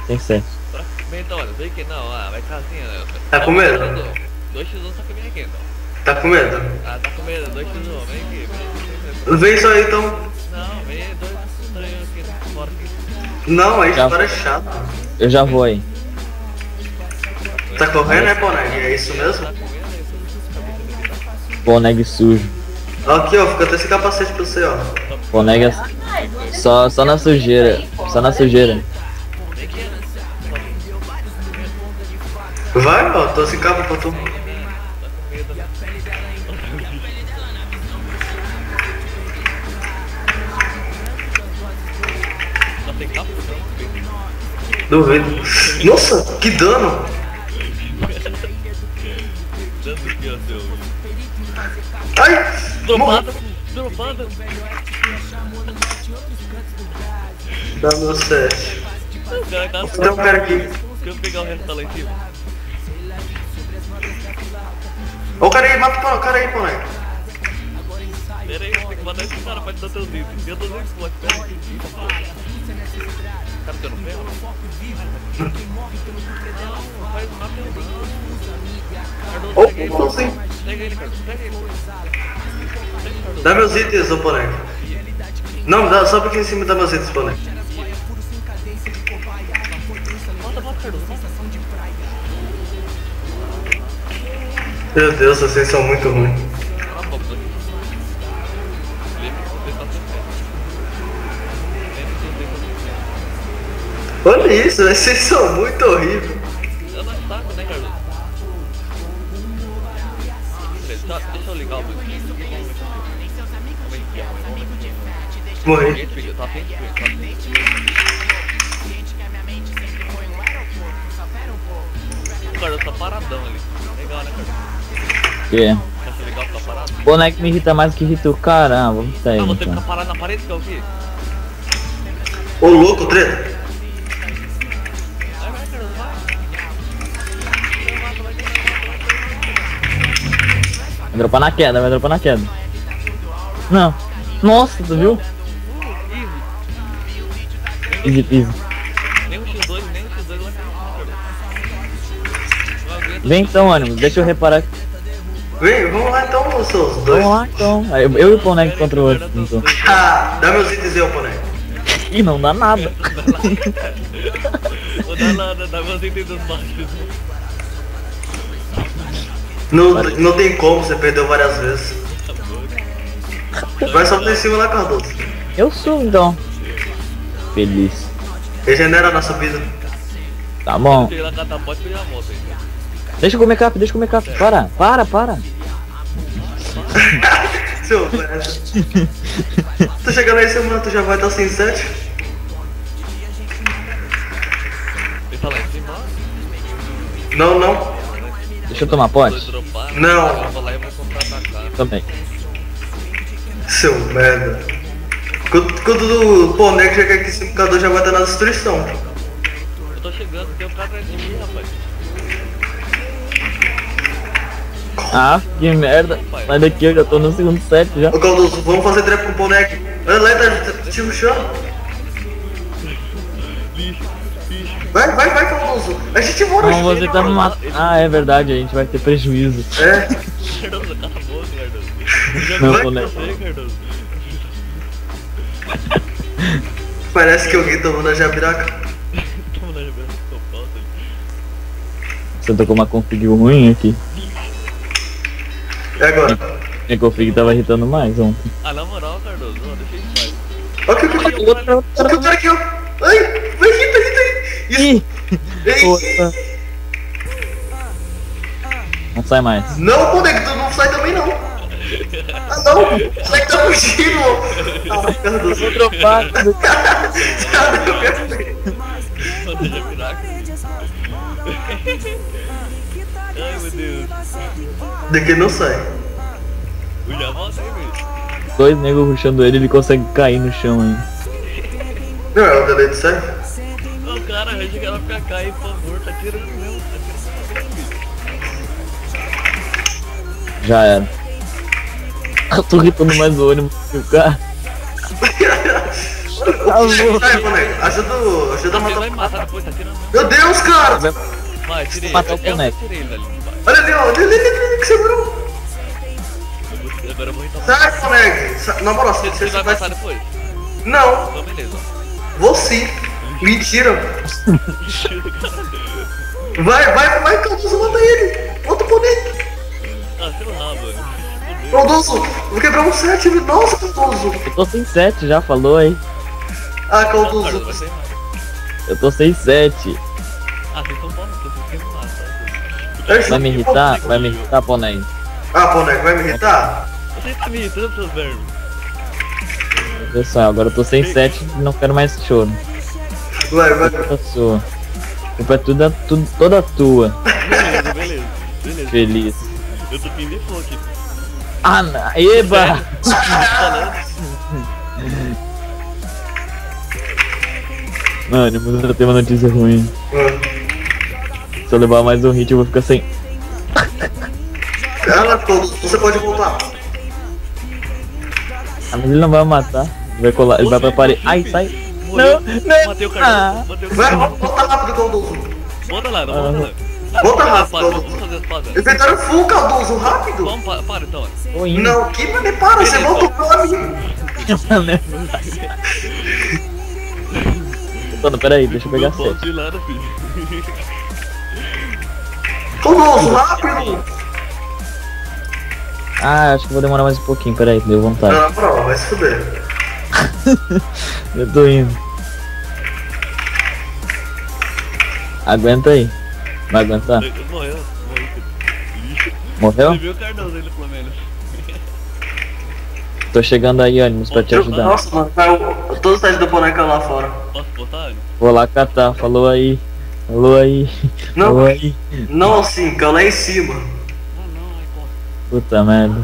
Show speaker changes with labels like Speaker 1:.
Speaker 1: Sem ser.
Speaker 2: Então, olha, vem aqui não, vai ficar assim, né?
Speaker 3: Tá com medo?
Speaker 2: 2x1 só que vem aqui então.
Speaker 3: Tá com medo?
Speaker 2: Ah, tá com medo, 2x1, vem aqui,
Speaker 3: Vem só aí então.
Speaker 2: Não, vem 2x1 aqui, fora aqui.
Speaker 3: Não, aí
Speaker 1: Já.
Speaker 3: história é chata.
Speaker 1: Eu já vou aí.
Speaker 3: Tá correndo, né, Boneg? É isso mesmo?
Speaker 2: Tá com medo, aí
Speaker 1: Boneg sujo.
Speaker 3: Aqui, ó, fica até esse capacete pra você, ó.
Speaker 1: Boneg é só na sujeira. Só na sujeira.
Speaker 3: Vai, ó, tô sem capa pra tu.
Speaker 2: Não tem capa, não?
Speaker 3: Duvido. Nossa, que dano!
Speaker 2: Tanto que eu seu.
Speaker 3: Ai!
Speaker 2: Dropada! Dropada!
Speaker 3: Dá meu 7.
Speaker 2: O cara tá
Speaker 3: Tem um cara aqui.
Speaker 2: Deixa eu pegar o resto tá lá em cima.
Speaker 3: Ó o cara aí, mata o cara aí, Boneg.
Speaker 2: Pera aí, tem que matar esse cara pra te dar teus itens. Eu tô vendo esse moleque, pera aí. O cara deu no ferro? Não, vai, mata ele.
Speaker 3: Ô, pãozinho.
Speaker 2: Pega ele, Carlos, pega ele.
Speaker 3: Dá meus itens, ô Boneg. Não, dá só porque em cima dá meus itens, Boneg.
Speaker 2: Mata, Carlos, mata.
Speaker 3: Meu Deus, vocês são muito ruins. Olha isso, vocês são muito horríveis.
Speaker 2: Eu não taco, né, Carlos? Deixa eu ligar o meu.
Speaker 3: Morri.
Speaker 2: Tá bem, o Carlos tá paradão ali. Legal, né, Carlos?
Speaker 1: Que?
Speaker 2: Acha legal ficar parado?
Speaker 1: Boneg me irrita mais que irrita o cara. Vamos sair
Speaker 2: Ah, você
Speaker 1: então.
Speaker 2: fica parado na parede, que é o quê?
Speaker 3: Ô louco, treta.
Speaker 2: Vai, Carlos, vai.
Speaker 1: Vai dropar na queda, vai dropar na queda. Não. Nossa, tu viu? Easy peasy.
Speaker 2: Nem o X2 lá que
Speaker 1: Vem então, ânimo, deixa eu reparar.
Speaker 3: Vem, vamos lá então, seus dois.
Speaker 1: Vamos lá então. Eu e o Boneg contra o outro. Então.
Speaker 3: Ah, dá meus itens aí, ô Boneg.
Speaker 1: Ih, não dá nada.
Speaker 2: Vou dar nada, dá meus itens dos baixos.
Speaker 3: Não tem como, você perdeu várias vezes. Vai só pra em cima lá, Cardoso.
Speaker 1: Eu sou então. Feliz.
Speaker 3: Regenera a nossa vida.
Speaker 1: Tá bom.
Speaker 2: Cheguei lá, catapulta e peguei a moto aí.
Speaker 1: Deixa eu comer cap, deixa eu comer cap. Para.
Speaker 3: Seu merda. Tu chegando aí em cima, tu já vai estar sem 7?
Speaker 2: Ele tá lá em cima, ó.
Speaker 3: Não.
Speaker 1: Deixa eu tomar
Speaker 2: Vou
Speaker 1: pote.
Speaker 2: dropar.
Speaker 3: Não.
Speaker 2: Eu vou lá e vou contra-atacar.
Speaker 1: Também.
Speaker 3: Seu merda. Quando o Boneg chegar aqui em cima, o Cadu já vai estar na destruição.
Speaker 2: Eu tô chegando, tem um cara atrás de mim, rapaz.
Speaker 1: Ah, que merda. Sai daqui, eu já tô no segundo set já.
Speaker 3: Ô Cardoso, vamos fazer trap com o Boneg. Olha lá, tá te rushando. Vai, Cardoso. A gente mora
Speaker 1: Não, você tá me matando. Ah, é verdade, a gente vai ter prejuízo.
Speaker 3: É.
Speaker 2: Cardoso, cala a boca, Cardoso.
Speaker 1: Não,
Speaker 3: vai,
Speaker 1: Boneg.
Speaker 2: Cardoso.
Speaker 3: Parece que alguém tomou na jabiraca.
Speaker 2: Toma na jabira, tô falta.
Speaker 1: Você tocou uma config ruim aqui.
Speaker 3: É agora.
Speaker 1: Minha config tava irritando mais ontem.
Speaker 2: Ah, na moral, Cardoso, ó, deixa ele em paz.
Speaker 3: Olha o cara aqui, ó. Ai, vai, hita aí. Isso.
Speaker 1: Outra. Não sai mais.
Speaker 3: Não, Boneg, tu não sai também não. Ah não, sai que tá fugindo. Ah, Cardoso.
Speaker 1: Vou dropar.
Speaker 3: Já deu café.
Speaker 2: Manda jabiraca. Ai, meu Deus.
Speaker 3: Daqui não sai.
Speaker 2: O Jamal tem, velho.
Speaker 1: Dois negros rushando ele consegue cair no chão ainda.
Speaker 3: Não, é o delay de serve.
Speaker 2: Ô, cara, vai chegar lá pra cá aí, por favor, tá tirando mesmo. Tá tirando mesmo.
Speaker 1: Já era. Eu tô gritando mais o ônibus que o cara.
Speaker 3: Vai, boneco. Ajuda a
Speaker 2: Ele vai
Speaker 3: matar.
Speaker 2: matar depois, tá tirando.
Speaker 3: Meu Deus, cara!
Speaker 2: Vai, tirei.
Speaker 1: Matar o
Speaker 2: Eu
Speaker 1: boneco.
Speaker 2: tirei ele ali, vai.
Speaker 3: Olha ali, ó. Olha ali que você virou.
Speaker 2: Agora eu vou então.
Speaker 3: Sai, boneco. Na moral,
Speaker 2: Você
Speaker 3: você
Speaker 2: vai
Speaker 3: vai...
Speaker 2: passar depois?
Speaker 3: Não,
Speaker 2: Então beleza.
Speaker 3: vou sim. Mentira. Vai, Caldoso, mata ele. Mata o boneco.
Speaker 2: Ah, sei lá, mano.
Speaker 3: Caldoso, vou quebrar um 7. Nossa, Caldoso.
Speaker 1: Eu tô sem 7 já, falou aí.
Speaker 3: Ah,
Speaker 2: Vai
Speaker 3: Caldoso.
Speaker 2: ser mais.
Speaker 1: Eu tô sem 7.
Speaker 2: Ah, vocês estão bons, vocês têm que matar.
Speaker 1: Vai me irritar? Vai me irritar, boné.
Speaker 3: Ah, boneco, vai me irritar?
Speaker 2: Você tá me irritando, seus vermes.
Speaker 1: Pessoal, agora eu tô sem 7 e não quero mais choro.
Speaker 3: Vai.
Speaker 1: Culpa sua. Culpa é toda tua.
Speaker 2: Beleza.
Speaker 1: Feliz.
Speaker 2: Eu tô pin de fogo aqui.
Speaker 1: Ah, eba! Mano, mas eu tenho uma notícia ruim. Se eu levar mais um hit eu vou ficar sem.
Speaker 3: Ela, Caldoso, você pode voltar.
Speaker 1: Ah, mas ele não vai matar. Ele vai colar, ele vai pra parede. Ai, sai.
Speaker 2: Morreu.
Speaker 1: Não.
Speaker 2: Matei o
Speaker 1: Ah.
Speaker 2: cartão. Matei o
Speaker 3: Vai,
Speaker 2: cartão.
Speaker 3: volta rápido, Caldoso.
Speaker 2: Volta lá, volta lá.
Speaker 3: Volta
Speaker 2: Vamos
Speaker 3: rápido,
Speaker 2: fazer
Speaker 3: Caldoso.
Speaker 2: vamos fazer as fadas.
Speaker 3: Inventário full, Caldoso, rápido.
Speaker 2: Vamos, para então.
Speaker 1: Tô indo.
Speaker 3: Não, que me para, você voltou pra mim.
Speaker 1: Mano, pera aí, deixa eu pegar
Speaker 2: Não posso
Speaker 1: 7.
Speaker 2: ir lá, filho.
Speaker 3: Caldoso, rápido.
Speaker 1: Ah, acho que vou demorar mais um pouquinho, pera aí, deu vontade.
Speaker 3: Não, na moral, vai se fuder.
Speaker 1: Eu tô indo. Aguenta aí. Vai aguentar?
Speaker 2: Morreu.
Speaker 1: Morreu?
Speaker 2: Você viu o cartão dele, pelo menos.
Speaker 1: Tô chegando aí, ônibus, pra te ajudar.
Speaker 3: Nossa, mano, todos os testes do boneco lá fora.
Speaker 2: Posso botar?
Speaker 1: Vou lá catar, falou aí. Falou aí.
Speaker 3: Não.
Speaker 1: Falou aí.
Speaker 3: Não assim, que é lá em cima.
Speaker 2: Ah, não, aí corre.
Speaker 1: Puta merda.